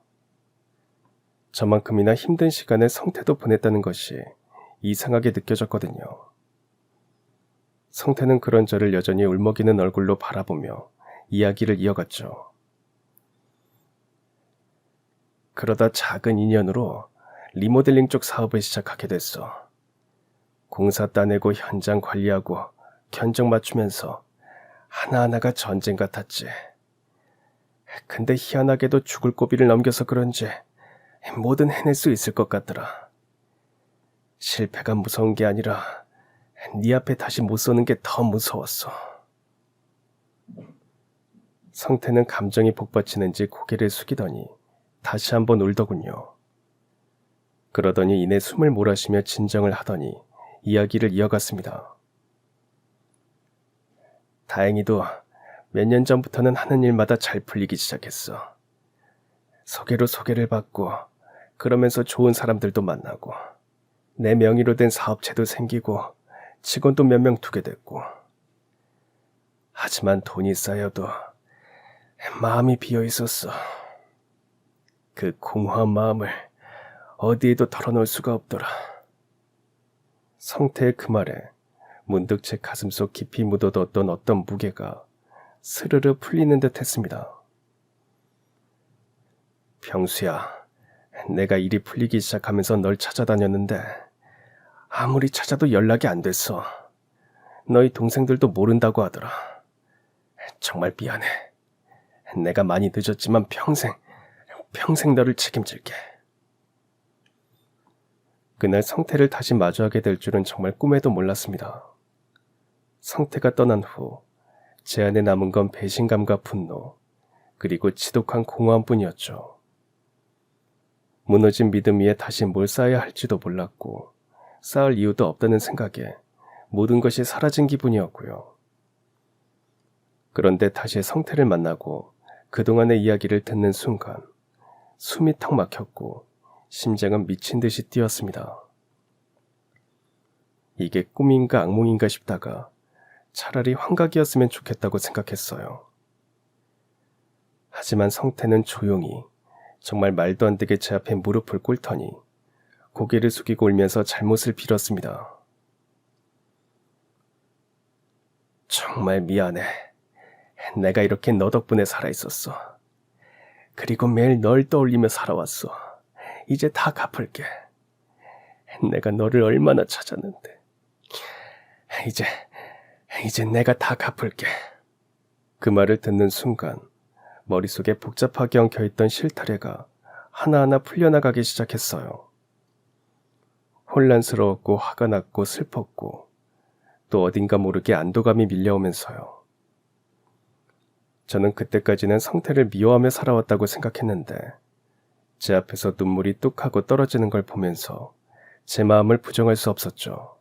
저만큼이나 힘든 시간을 성태도 보냈다는 것이 이상하게 느껴졌거든요. 성태는 그런 저를 여전히 울먹이는 얼굴로 바라보며 이야기를 이어갔죠. 그러다 작은 인연으로 리모델링 쪽 사업을 시작하게 됐어. 공사 따내고 현장 관리하고 견적 맞추면서 하나하나가 전쟁 같았지. 근데 희한하게도 죽을 고비를 넘겨서 그런지 뭐든 해낼 수 있을 것 같더라. 실패가 무서운 게 아니라 네 앞에 다시 못 서는 게 더 무서웠어. 성태는 감정이 복받치는지 고개를 숙이더니 다시 한번 울더군요. 그러더니 이내 숨을 몰아쉬며 진정을 하더니 이야기를 이어갔습니다. 다행히도 몇 년 전부터는 하는 일마다 잘 풀리기 시작했어. 소개로 소개를 받고 그러면서 좋은 사람들도 만나고 내 명의로 된 사업체도 생기고 직원도 몇 명 두게 됐고. 하지만 돈이 쌓여도 마음이 비어 있었어. 그 공허한 마음을 어디에도 털어놓을 수가 없더라. 성태의 그 말에 문득 제 가슴속 깊이 묻어뒀던 어떤 무게가 스르르 풀리는 듯 했습니다. 병수야, 내가 일이 풀리기 시작하면서 널 찾아다녔는데 아무리 찾아도 연락이 안 됐어. 너희 동생들도 모른다고 하더라. 정말 미안해. 내가 많이 늦었지만 평생 너를 책임질게. 그날 성태를 다시 마주하게 될 줄은 정말 꿈에도 몰랐습니다. 성태가 떠난 후 제 안에 남은 건 배신감과 분노, 그리고 지독한 공허함뿐이었죠. 무너진 믿음 위에 다시 뭘 쌓아야 할지도 몰랐고 쌓을 이유도 없다는 생각에 모든 것이 사라진 기분이었고요. 그런데 다시 성태를 만나고 그동안의 이야기를 듣는 순간 숨이 턱 막혔고 심장은 미친 듯이 뛰었습니다. 이게 꿈인가 악몽인가 싶다가 차라리 환각이었으면 좋겠다고 생각했어요. 하지만 성태는 조용히 정말 말도 안 되게 제 앞에 무릎을 꿇더니 고개를 숙이고 울면서 잘못을 빌었습니다. 정말 미안해. 내가 이렇게 너 덕분에 살아있었어. 그리고 매일 널 떠올리며 살아왔어. 이제 다 갚을게. 내가 너를 얼마나 찾았는데. 이제 내가 다 갚을게. 그 말을 듣는 순간 머릿속에 복잡하게 엉켜있던 실타래가 하나하나 풀려나가기 시작했어요. 혼란스러웠고 화가 났고 슬펐고 또 어딘가 모르게 안도감이 밀려오면서요. 저는 그때까지는 성태를 미워하며 살아왔다고 생각했는데 제 앞에서 눈물이 뚝 하고 떨어지는 걸 보면서 제 마음을 부정할 수 없었죠.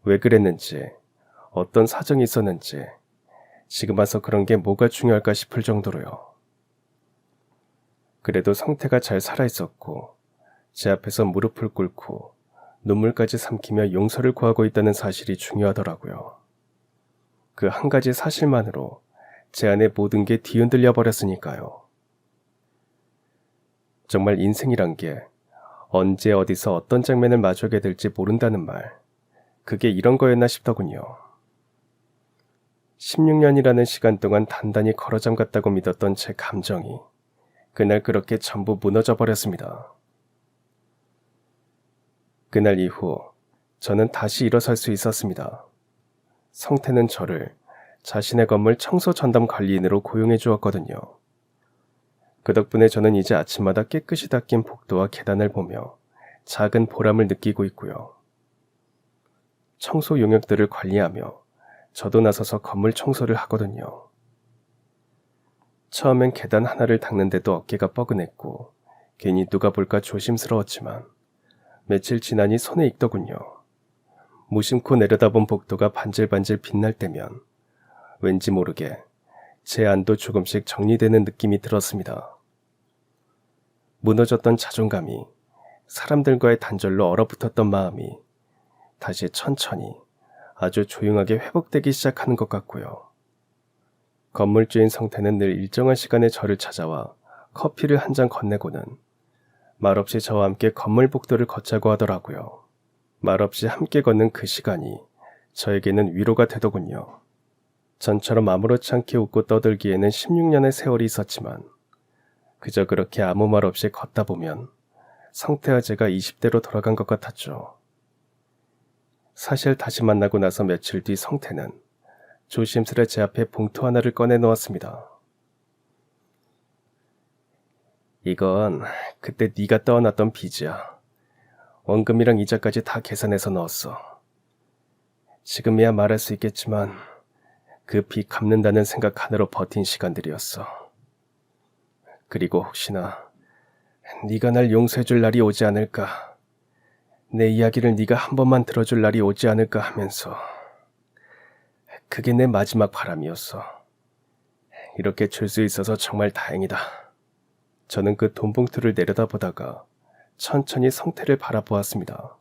왜 그랬는지, 어떤 사정이 있었는지 지금 와서 그런 게 뭐가 중요할까 싶을 정도로요. 그래도 성태가 잘 살아있었고 제 앞에서 무릎을 꿇고 눈물까지 삼키며 용서를 구하고 있다는 사실이 중요하더라고요. 그 한 가지 사실만으로 제 안에 모든 게 뒤흔들려 버렸으니까요. 정말 인생이란 게 언제 어디서 어떤 장면을 마주하게 될지 모른다는 말, 그게 이런 거였나 싶더군요. 16년이라는 시간 동안 단단히 걸어 잠갔다고 믿었던 제 감정이 그날 그렇게 전부 무너져 버렸습니다. 그날 이후 저는 다시 일어설 수 있었습니다. 성태는 저를 자신의 건물 청소 전담 관리인으로 고용해 주었거든요. 그 덕분에 저는 이제 아침마다 깨끗이 닦인 복도와 계단을 보며 작은 보람을 느끼고 있고요. 청소 용역들을 관리하며 저도 나서서 건물 청소를 하거든요. 처음엔 계단 하나를 닦는데도 어깨가 뻐근했고 괜히 누가 볼까 조심스러웠지만 며칠 지나니 손에 익더군요. 무심코 내려다본 복도가 반질반질 빛날 때면 왠지 모르게 제 안도 조금씩 정리되는 느낌이 들었습니다. 무너졌던 자존감이, 사람들과의 단절로 얼어붙었던 마음이 다시 천천히 아주 조용하게 회복되기 시작하는 것 같고요. 건물주인 성태는 늘 일정한 시간에 저를 찾아와 커피를 한 잔 건네고는 말없이 저와 함께 건물 복도를 걷자고 하더라고요. 말없이 함께 걷는 그 시간이 저에게는 위로가 되더군요. 전처럼 아무렇지 않게 웃고 떠들기에는 16년의 세월이 있었지만 그저 그렇게 아무 말 없이 걷다 보면 성태와 제가 20대로 돌아간 것 같았죠. 사실 다시 만나고 나서 며칠 뒤 성태는 조심스레 제 앞에 봉투 하나를 꺼내 놓았습니다. 이건 그때 네가 떠안았던 빚이야. 원금이랑 이자까지 다 계산해서 넣었어. 지금이야 말할 수 있겠지만 그 빚 갚는다는 생각 하나로 버틴 시간들이었어. 그리고 혹시나 네가 날 용서해줄 날이 오지 않을까, 내 이야기를 네가 한 번만 들어줄 날이 오지 않을까 하면서 그게 내 마지막 바람이었어. 이렇게 줄 수 있어서 정말 다행이다. 저는 그 돈 봉투를 내려다보다가 천천히 성태를 바라보았습니다.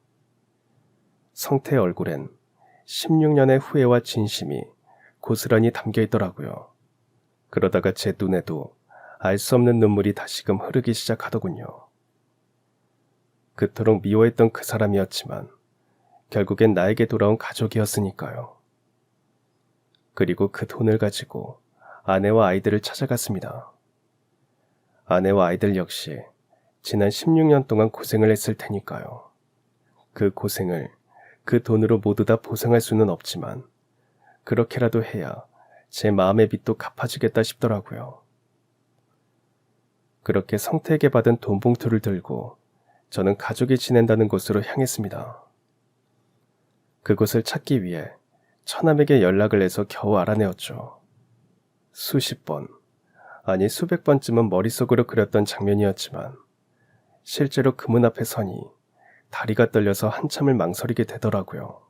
성태의 얼굴엔 16년의 후회와 진심이 고스란히 담겨 있더라고요. 그러다가 제 눈에도 알 수 없는 눈물이 다시금 흐르기 시작하더군요. 그토록 미워했던 그 사람이었지만 결국엔 나에게 돌아온 가족이었으니까요. 그리고 그 돈을 가지고 아내와 아이들을 찾아갔습니다. 아내와 아이들 역시 지난 16년 동안 고생을 했을 테니까요. 그 고생을 그 돈으로 모두 다 보상할 수는 없지만 그렇게라도 해야 제 마음의 빚도 갚아주겠다 싶더라고요. 그렇게 성태에게 받은 돈 봉투를 들고 저는 가족이 지낸다는 곳으로 향했습니다. 그곳을 찾기 위해 처남에게 연락을 해서 겨우 알아내었죠. 수십 번, 아니 수백 번쯤은 머릿속으로 그렸던 장면이었지만 실제로 그 문 앞에 서니 다리가 떨려서 한참을 망설이게 되더라고요.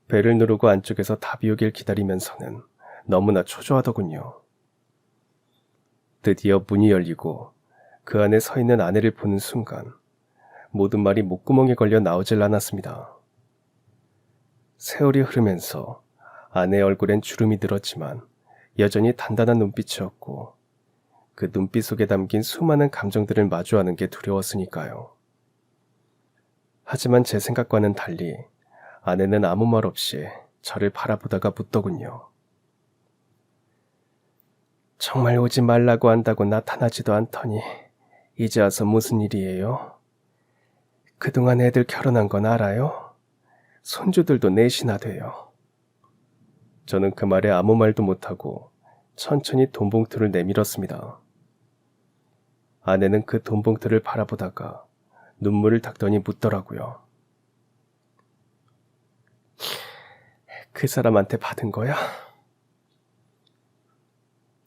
배를 누르고 안쪽에서 답이 오길 기다리면서는 너무나 초조하더군요. 드디어 문이 열리고 그 안에 서 있는 아내를 보는 순간 모든 말이 목구멍에 걸려 나오질 않았습니다. 세월이 흐르면서 아내의 얼굴엔 주름이 들었지만 여전히 단단한 눈빛이었고 그 눈빛 속에 담긴 수많은 감정들을 마주하는 게 두려웠으니까요. 하지만 제 생각과는 달리 아내는 아무 말 없이 저를 바라보다가 묻더군요. 정말 오지 말라고 한다고 나타나지도 않더니 이제 와서 무슨 일이에요? 그동안 애들 결혼한 건 알아요? 손주들도 넷이나 돼요. 저는 그 말에 아무 말도 못하고 천천히 돈 봉투를 내밀었습니다. 아내는 그 돈 봉투를 바라보다가 눈물을 닦더니 묻더라고요. 그 사람한테 받은 거야?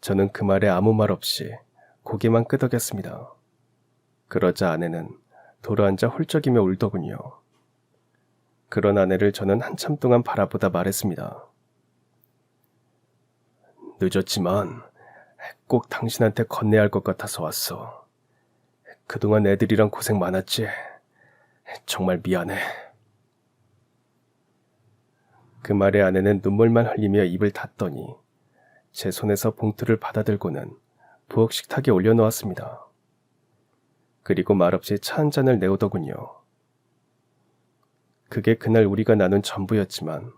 저는 그 말에 아무 말 없이 고개만 끄덕였습니다. 그러자 아내는 돌아앉아 훌쩍이며 울더군요. 그런 아내를 저는 한참 동안 바라보다 말했습니다. 늦었지만 꼭 당신한테 건네야 할 것 같아서 왔어. 그동안 애들이랑 고생 많았지? 정말 미안해. 그 말에 아내는 눈물만 흘리며 입을 닫더니 제 손에서 봉투를 받아들고는 부엌 식탁에 올려놓았습니다. 그리고 말없이 차 한 잔을 내오더군요. 그게 그날 우리가 나눈 전부였지만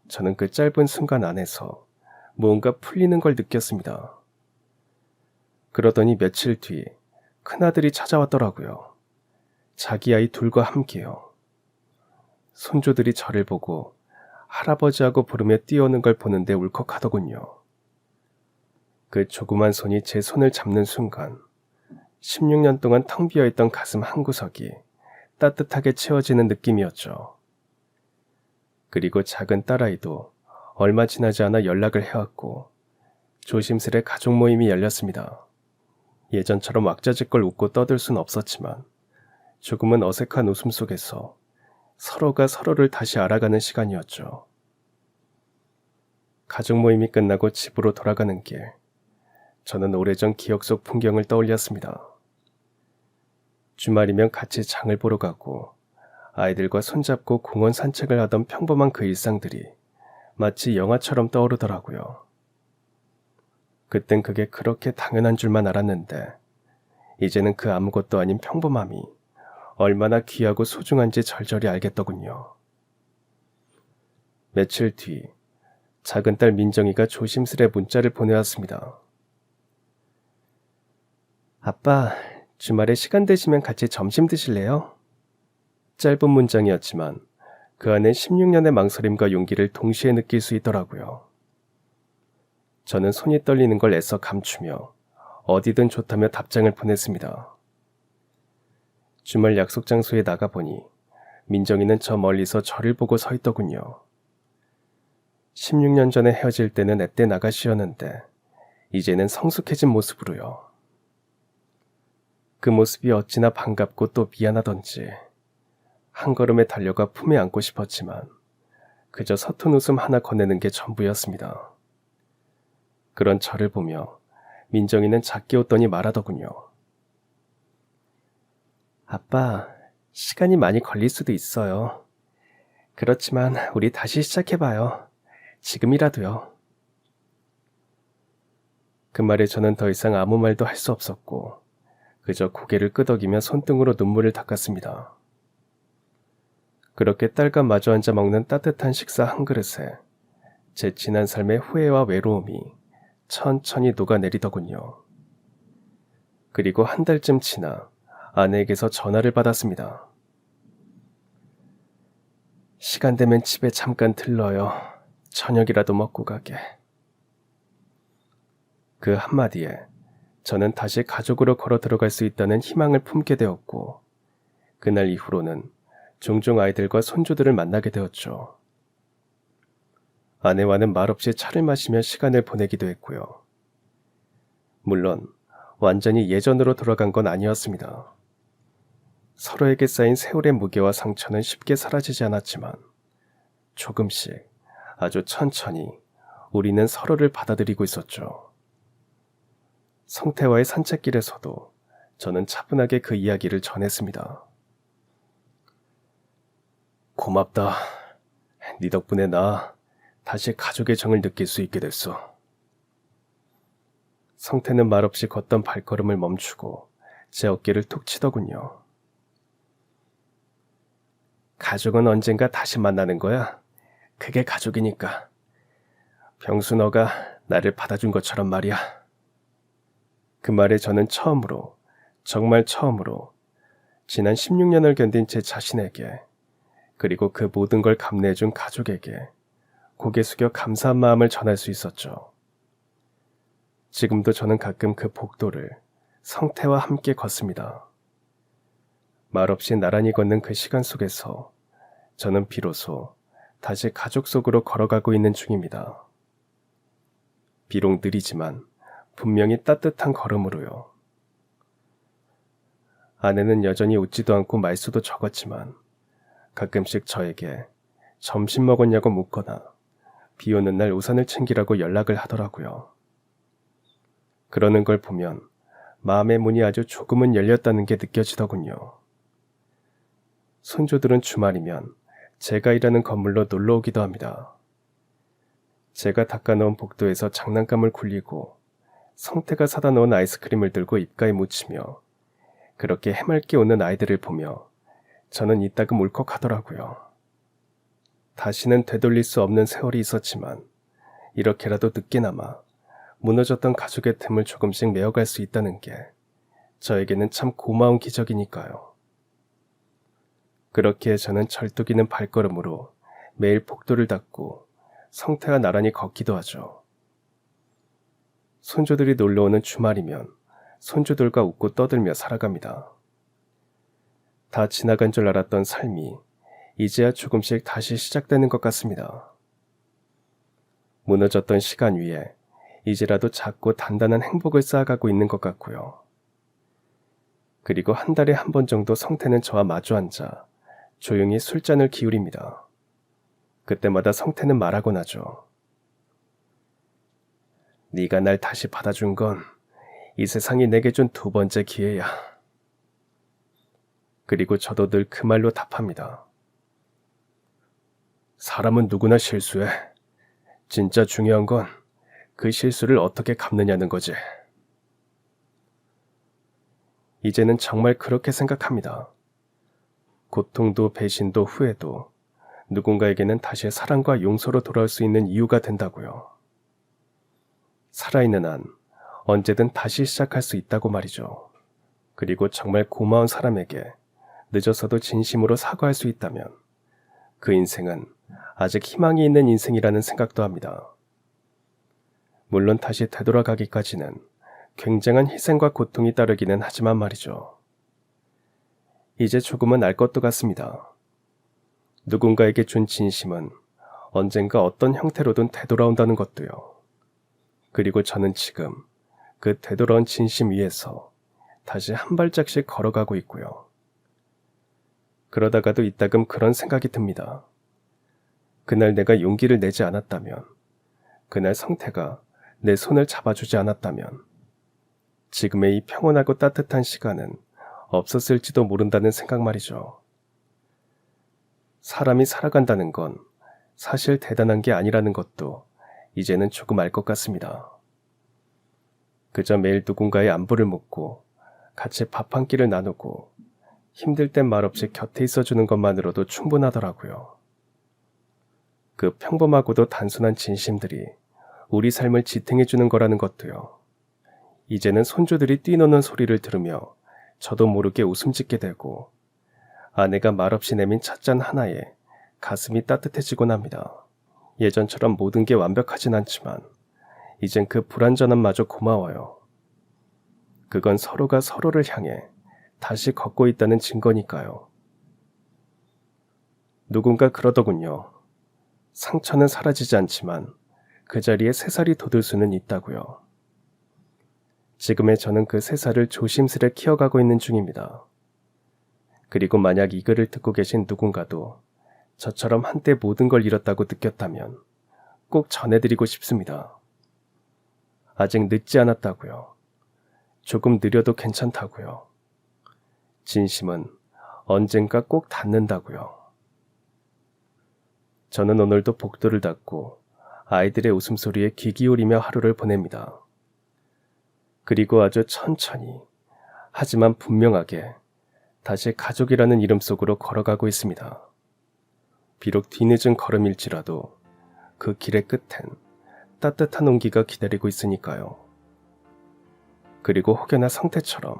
저는 그 짧은 순간 안에서 무언가 풀리는 걸 느꼈습니다. 그러더니 며칠 뒤 큰아들이 찾아왔더라고요. 자기 아이 둘과 함께요. 손주들이 저를 보고 할아버지하고 부르며 뛰어오는 걸 보는데 울컥하더군요. 그 조그만 손이 제 손을 잡는 순간 16년 동안 텅 비어있던 가슴 한구석이 따뜻하게 채워지는 느낌이었죠. 그리고 작은 딸아이도 얼마 지나지 않아 연락을 해왔고 조심스레 가족 모임이 열렸습니다. 예전처럼 왁자지껄 웃고 떠들 순 없었지만 조금은 어색한 웃음 속에서 서로가 서로를 다시 알아가는 시간이었죠. 가족 모임이 끝나고 집으로 돌아가는 길, 저는 오래전 기억 속 풍경을 떠올렸습니다. 주말이면 같이 장을 보러 가고 아이들과 손잡고 공원 산책을 하던 평범한 그 일상들이 마치 영화처럼 떠오르더라고요. 그땐 그게 그렇게 당연한 줄만 알았는데 이제는 그 아무것도 아닌 평범함이 얼마나 귀하고 소중한지 절절히 알겠더군요. 며칠 뒤 작은 딸 민정이가 조심스레 문자를 보내왔습니다. 아빠, 주말에 시간 되시면 같이 점심 드실래요? 짧은 문장이었지만 그 안에 16년의 망설임과 용기를 동시에 느낄 수 있더라고요. 저는 손이 떨리는 걸 애써 감추며 어디든 좋다며 답장을 보냈습니다. 주말 약속 장소에 나가보니 민정이는 저 멀리서 저를 보고 서 있더군요. 16년 전에 헤어질 때는 애때 나가시였는데 이제는 성숙해진 모습으로요. 그 모습이 어찌나 반갑고 또 미안하던지 한 걸음에 달려가 품에 안고 싶었지만 그저 서툰 웃음 하나 건네는 게 전부였습니다. 그런 저를 보며 민정이는 작게 웃더니 말하더군요. 아빠, 시간이 많이 걸릴 수도 있어요. 그렇지만 우리 다시 시작해봐요. 지금이라도요. 그 말에 저는 더 이상 아무 말도 할 수 없었고 그저 고개를 끄덕이며 손등으로 눈물을 닦았습니다. 그렇게 딸과 마주 앉아 먹는 따뜻한 식사 한 그릇에 제 지난 삶의 후회와 외로움이 천천히 녹아내리더군요. 그리고 한 달쯤 지나 아내에게서 전화를 받았습니다. 시간 되면 집에 잠깐 들러요. 저녁이라도 먹고 가게. 그 한마디에 저는 다시 가족으로 걸어 들어갈 수 있다는 희망을 품게 되었고 그날 이후로는 종종 아이들과 손주들을 만나게 되었죠. 아내와는 말없이 차를 마시며 시간을 보내기도 했고요. 물론 완전히 예전으로 돌아간 건 아니었습니다. 서로에게 쌓인 세월의 무게와 상처는 쉽게 사라지지 않았지만 조금씩 아주 천천히 우리는 서로를 받아들이고 있었죠. 성태와의 산책길에서도 저는 차분하게 그 이야기를 전했습니다. 고맙다. 네 덕분에 나 다시 가족의 정을 느낄 수 있게 됐어. 성태는 말없이 걷던 발걸음을 멈추고 제 어깨를 툭 치더군요. 가족은 언젠가 다시 만나는 거야. 그게 가족이니까. 병수 너가 나를 받아준 것처럼 말이야. 그 말에 저는 처음으로, 정말 처음으로 지난 16년을 견딘 제 자신에게 그리고 그 모든 걸 감내해준 가족에게 고개 숙여 감사한 마음을 전할 수 있었죠. 지금도 저는 가끔 그 복도를 성태와 함께 걷습니다. 말없이 나란히 걷는 그 시간 속에서 저는 비로소 다시 가족 속으로 걸어가고 있는 중입니다. 비록 느리지만 분명히 따뜻한 걸음으로요. 아내는 여전히 웃지도 않고 말수도 적었지만 가끔씩 저에게 점심 먹었냐고 묻거나 비 오는 날 우산을 챙기라고 연락을 하더라고요. 그러는 걸 보면 마음의 문이 아주 조금은 열렸다는 게 느껴지더군요. 손주들은 주말이면 제가 일하는 건물로 놀러 오기도 합니다. 제가 닦아놓은 복도에서 장난감을 굴리고 성태가 사다 놓은 아이스크림을 들고 입가에 묻히며 그렇게 해맑게 웃는 아이들을 보며 저는 이따금 울컥하더라고요. 다시는 되돌릴 수 없는 세월이 있었지만 이렇게라도 늦게나마 무너졌던 가족의 틈을 조금씩 메어갈 수 있다는 게 저에게는 참 고마운 기적이니까요. 그렇게 저는 절뚝이는 발걸음으로 매일 복도를 닦고 성태와 나란히 걷기도 하죠. 손주들이 놀러오는 주말이면 손주들과 웃고 떠들며 살아갑니다. 다 지나간 줄 알았던 삶이 이제야 조금씩 다시 시작되는 것 같습니다. 무너졌던 시간 위에 이제라도 작고 단단한 행복을 쌓아가고 있는 것 같고요. 그리고 한 달에 한 번 정도 성태는 저와 마주 앉아 조용히 술잔을 기울입니다. 그때마다 성태는 말하곤 하죠. 네가 날 다시 받아준 건 이 세상이 내게 준 두 번째 기회야. 그리고 저도 늘 그 말로 답합니다. 사람은 누구나 실수해. 진짜 중요한 건 그 실수를 어떻게 갚느냐는 거지. 이제는 정말 그렇게 생각합니다. 고통도 배신도 후회도 누군가에게는 다시 사랑과 용서로 돌아올 수 있는 이유가 된다고요. 살아있는 한 언제든 다시 시작할 수 있다고 말이죠. 그리고 정말 고마운 사람에게 늦어서도 진심으로 사과할 수 있다면 그 인생은 아직 희망이 있는 인생이라는 생각도 합니다. 물론 다시 되돌아가기까지는 굉장한 희생과 고통이 따르기는 하지만 말이죠. 이제 조금은 알 것도 같습니다. 누군가에게 준 진심은 언젠가 어떤 형태로든 되돌아온다는 것도요. 그리고 저는 지금 그 되돌아온 진심 위에서 다시 한 발짝씩 걸어가고 있고요. 그러다가도 이따금 그런 생각이 듭니다. 그날 내가 용기를 내지 않았다면, 그날 성태가 내 손을 잡아주지 않았다면, 지금의 이 평온하고 따뜻한 시간은 없었을지도 모른다는 생각 말이죠. 사람이 살아간다는 건 사실 대단한 게 아니라는 것도 이제는 조금 알 것 같습니다. 그저 매일 누군가의 안부를 묻고 같이 밥 한 끼를 나누고 힘들 땐 말없이 곁에 있어주는 것만으로도 충분하더라고요. 그 평범하고도 단순한 진심들이 우리 삶을 지탱해주는 거라는 것도요. 이제는 손주들이 뛰노는 소리를 들으며 저도 모르게 웃음 짓게 되고 아내가 말없이 내민 찻잔 하나에 가슴이 따뜻해지곤 합니다. 예전처럼 모든 게 완벽하진 않지만 이젠 그 불완전함마저 고마워요. 그건 서로가 서로를 향해 다시 걷고 있다는 증거니까요. 누군가 그러더군요. 상처는 사라지지 않지만 그 자리에 새살이 돋을 수는 있다고요. 지금의 저는 그 새살을 조심스레 키워가고 있는 중입니다. 그리고 만약 이 글을 듣고 계신 누군가도 저처럼 한때 모든 걸 잃었다고 느꼈다면 꼭 전해드리고 싶습니다. 아직 늦지 않았다고요. 조금 느려도 괜찮다고요. 진심은 언젠가 꼭 닿는다고요. 저는 오늘도 복도를 닫고 아이들의 웃음소리에 귀 기울이며 하루를 보냅니다. 그리고 아주 천천히 하지만 분명하게 다시 가족이라는 이름 속으로 걸어가고 있습니다. 비록 뒤늦은 걸음일지라도 그 길의 끝엔 따뜻한 온기가 기다리고 있으니까요. 그리고 혹여나 성태처럼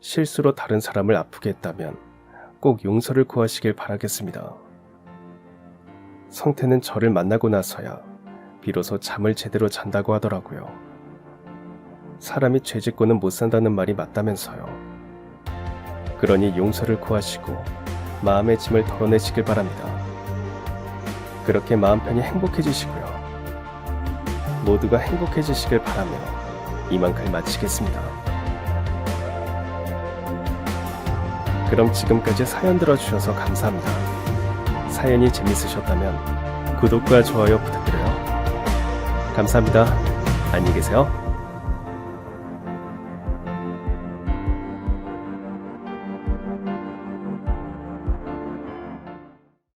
실수로 다른 사람을 아프게 했다면 꼭 용서를 구하시길 바라겠습니다. 성태는 저를 만나고 나서야 비로소 잠을 제대로 잔다고 하더라고요. 사람이 죄 짓고는 못 산다는 말이 맞다면서요. 그러니 용서를 구하시고 마음의 짐을 덜어내시길 바랍니다. 그렇게 마음 편히 행복해지시고요. 모두가 행복해지시길 바라며 이만 글 마치겠습니다. 그럼 지금까지 사연 들어주셔서 감사합니다. 사연이 재밌으셨다면 구독과 좋아요 부탁드려요. 감사합니다. 안녕히 계세요.